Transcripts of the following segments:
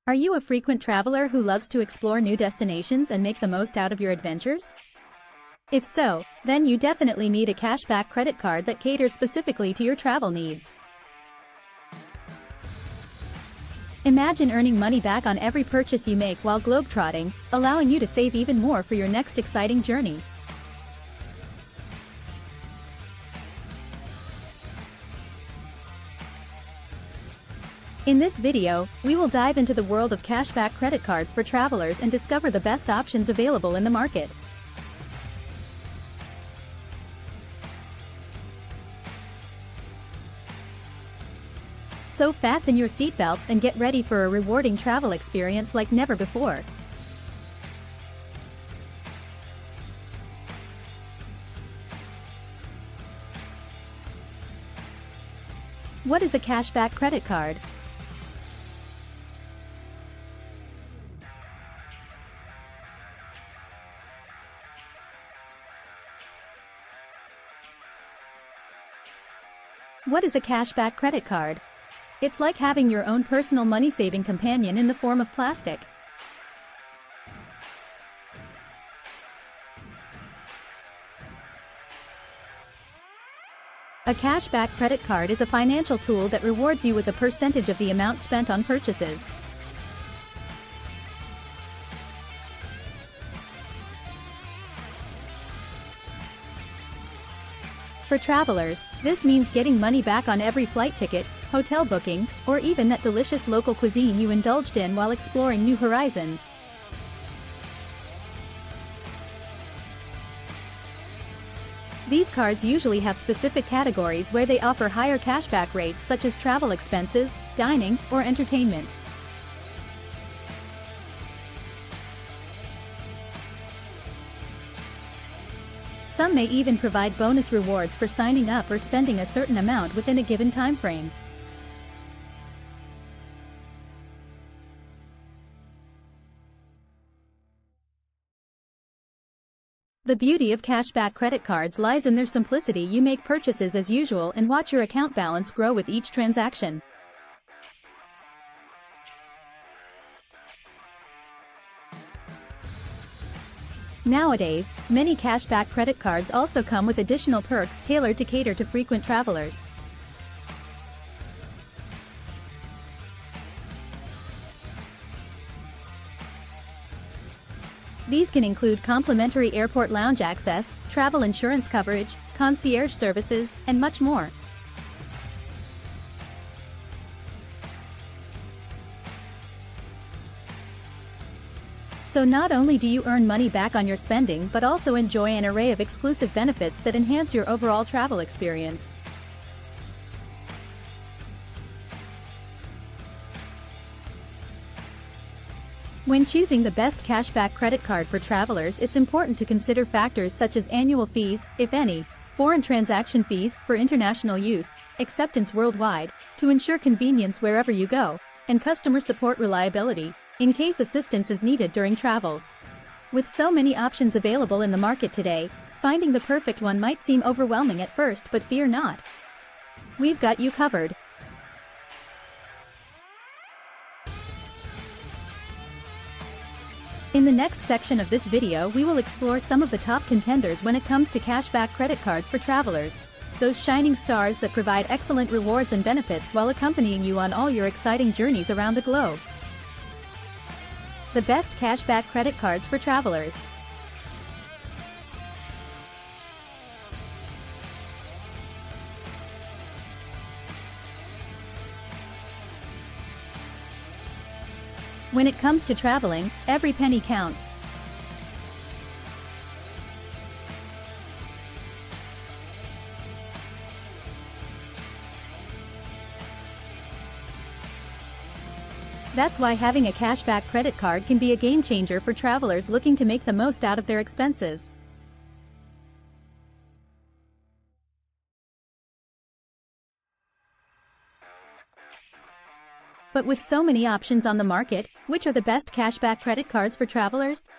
Are you a frequent traveler who loves to explore new destinations and make the most out of your adventures? If so, then you definitely need a cashback credit card that caters specifically to your travel needs. Imagine earning money back on every purchase you make while globetrotting, allowing you to save even more for your next exciting journey. In this video, we will dive into the world of cashback credit cards for travelers and discover the best options available in the market. So fasten your seatbelts and get ready for a rewarding travel experience like never before. What is a cashback credit card? What is a cashback credit card? It's like having your own personal money-saving companion in the form of plastic. A cashback credit card is a financial tool that rewards you with a percentage of the amount spent on purchases. For travelers, this means getting money back on every flight ticket, hotel booking, or even that delicious local cuisine you indulged in while exploring new horizons. These cards usually have specific categories where they offer higher cashback rates such as travel expenses, dining, or entertainment. Some may even provide bonus rewards for signing up or spending a certain amount within a given time frame. The beauty of cashback credit cards lies in their simplicity. You make purchases as usual and watch your account balance grow with each transaction. Nowadays, many cashback credit cards also come with additional perks tailored to cater to frequent travelers. These can include complimentary airport lounge access, travel insurance coverage, concierge services, and much more. So not only do you earn money back on your spending but also enjoy an array of exclusive benefits that enhance your overall travel experience. When choosing the best cashback credit card for travelers, it's important to consider factors such as annual fees, if any, foreign transaction fees for international use, acceptance worldwide, to ensure convenience wherever you go, and customer support reliability, in case assistance is needed during travels. With so many options available in the market today, finding the perfect one might seem overwhelming at first, but fear not. We've got you covered. In the next section of this video, we will explore some of the top contenders when it comes to cashback credit cards for travelers. Those shining stars that provide excellent rewards and benefits while accompanying you on all your exciting journeys around the globe. The best cashback credit cards for travelers. When it comes to traveling, every penny counts. That's why having a cashback credit card can be a game changer for travelers looking to make the most out of their expenses. But with so many options on the market, which are the best cashback credit cards for travelers?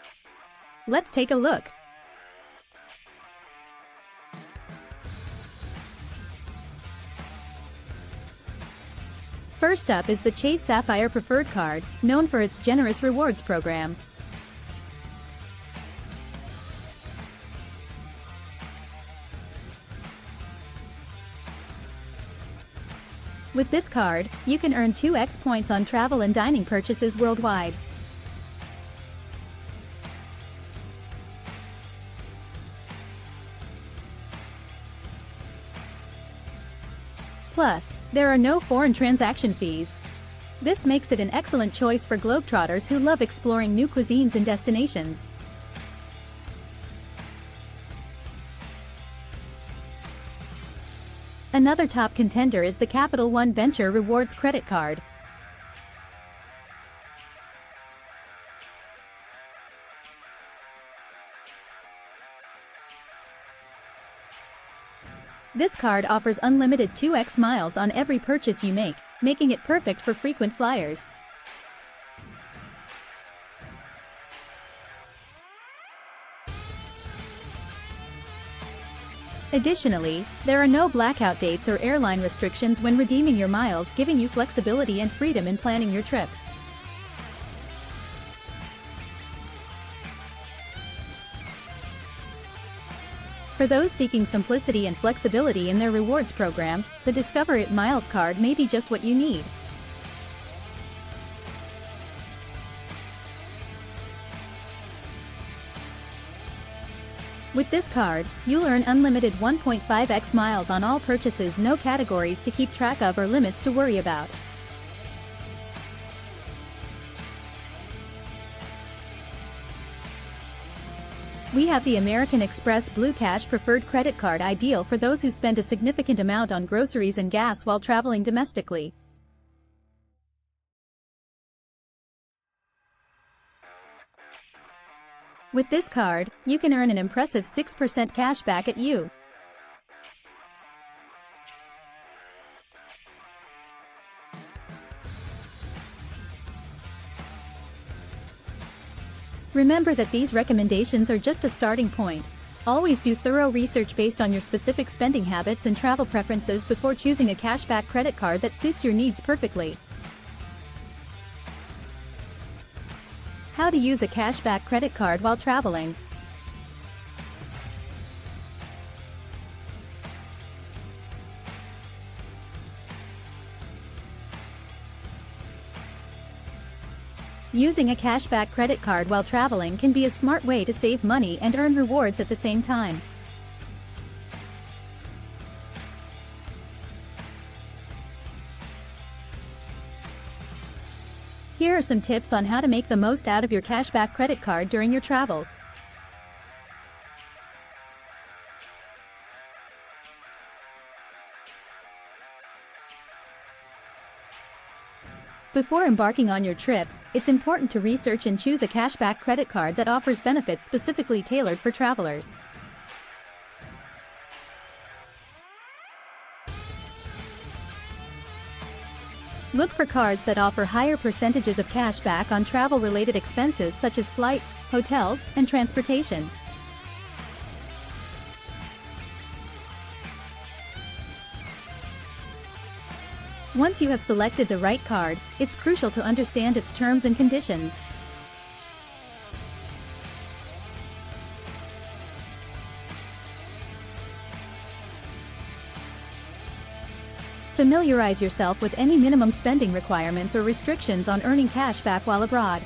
Let's take a look. First up is the Chase Sapphire Preferred Card, known for its generous rewards program. With this card, you can earn 2x points on travel and dining purchases worldwide. Plus, there are no foreign transaction fees. This makes it an excellent choice for globetrotters who love exploring new cuisines and destinations. Another top contender is the Capital One Venture Rewards Credit Card. This card offers unlimited 2x miles on every purchase you make, making it perfect for frequent flyers. Additionally, there are no blackout dates or airline restrictions when redeeming your miles, giving you flexibility and freedom in planning your trips. For those seeking simplicity and flexibility in their rewards program, the Discover It Miles card may be just what you need. With this card, you'll earn unlimited 1.5x miles on all purchases, no categories to keep track of or limits to worry about. We have the American Express Blue Cash Preferred Credit Card, ideal for those who spend a significant amount on groceries and gas while traveling domestically. With this card, you can earn an impressive 6% cash back at you. Remember that these recommendations are just a starting point. Always do thorough research based on your specific spending habits and travel preferences before choosing a cashback credit card that suits your needs perfectly. How to use a cashback credit card while traveling. Using a cashback credit card while traveling can be a smart way to save money and earn rewards at the same time. Here are some tips on how to make the most out of your cashback credit card during your travels. Before embarking on your trip, it's important to research and choose a cashback credit card that offers benefits specifically tailored for travelers. Look for cards that offer higher percentages of cash back on travel-related expenses such as flights, hotels, and transportation. Once you have selected the right card, it's crucial to understand its terms and conditions. Familiarize yourself with any minimum spending requirements or restrictions on earning cash back while abroad.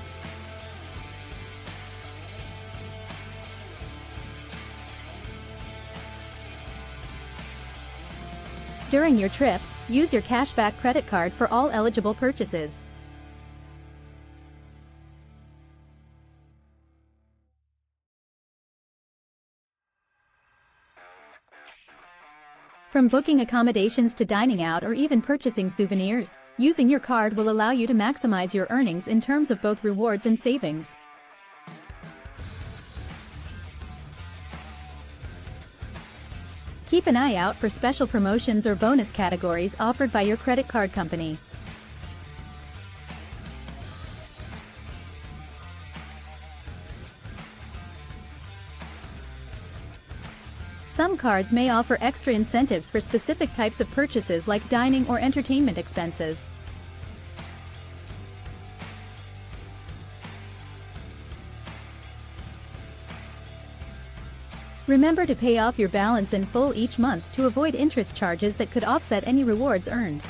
During your trip, use your cashback credit card for all eligible purchases. From booking accommodations to dining out or even purchasing souvenirs, using your card will allow you to maximize your earnings in terms of both rewards and savings. Keep an eye out for special promotions or bonus categories offered by your credit card company. Some cards may offer extra incentives for specific types of purchases like dining or entertainment expenses. Remember to pay off your balance in full each month to avoid interest charges that could offset any rewards earned.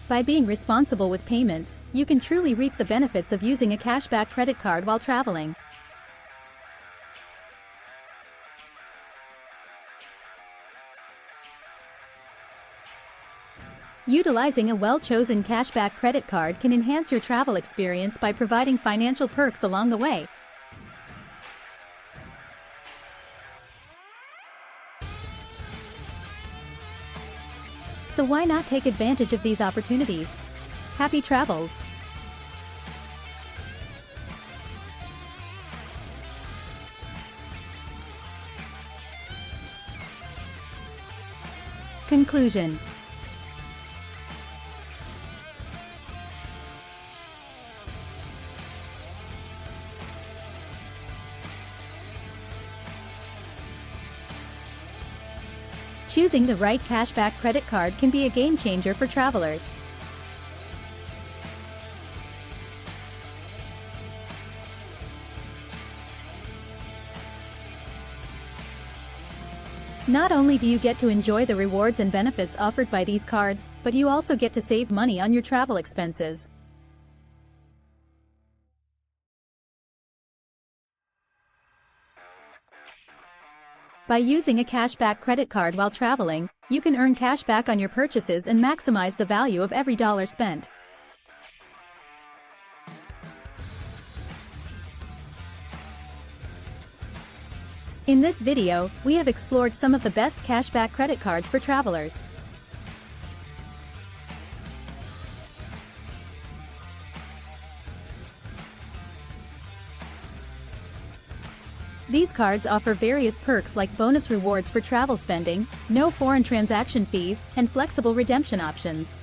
By being responsible with payments, you can truly reap the benefits of using a cashback credit card while traveling. Utilizing a well-chosen cashback credit card can enhance your travel experience by providing financial perks along the way. So why not take advantage of these opportunities? Happy travels! Conclusion. Choosing the right cashback credit card can be a game changer for travelers. Not only do you get to enjoy the rewards and benefits offered by these cards, but you also get to save money on your travel expenses. By using a cashback credit card while traveling, you can earn cash back on your purchases and maximize the value of every dollar spent. In this video, we have explored some of the best cashback credit cards for travelers. These cards offer various perks like bonus rewards for travel spending, no foreign transaction fees, and flexible redemption options.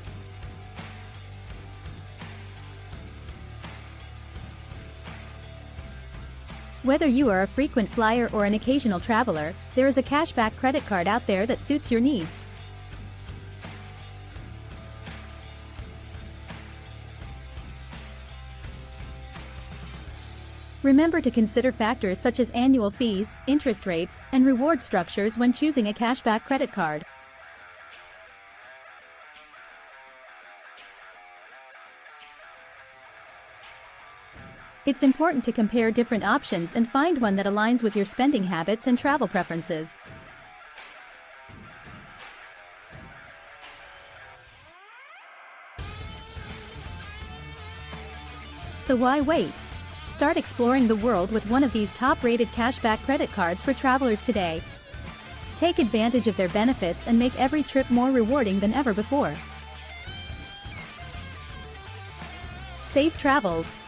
Whether you are a frequent flyer or an occasional traveler, there is a cashback credit card out there that suits your needs. Remember to consider factors such as annual fees, interest rates, and reward structures when choosing a cashback credit card. It's important to compare different options and find one that aligns with your spending habits and travel preferences. So why wait? Start exploring the world with one of these top-rated cashback credit cards for travelers today. Take advantage of their benefits and make every trip more rewarding than ever before. Safe travels!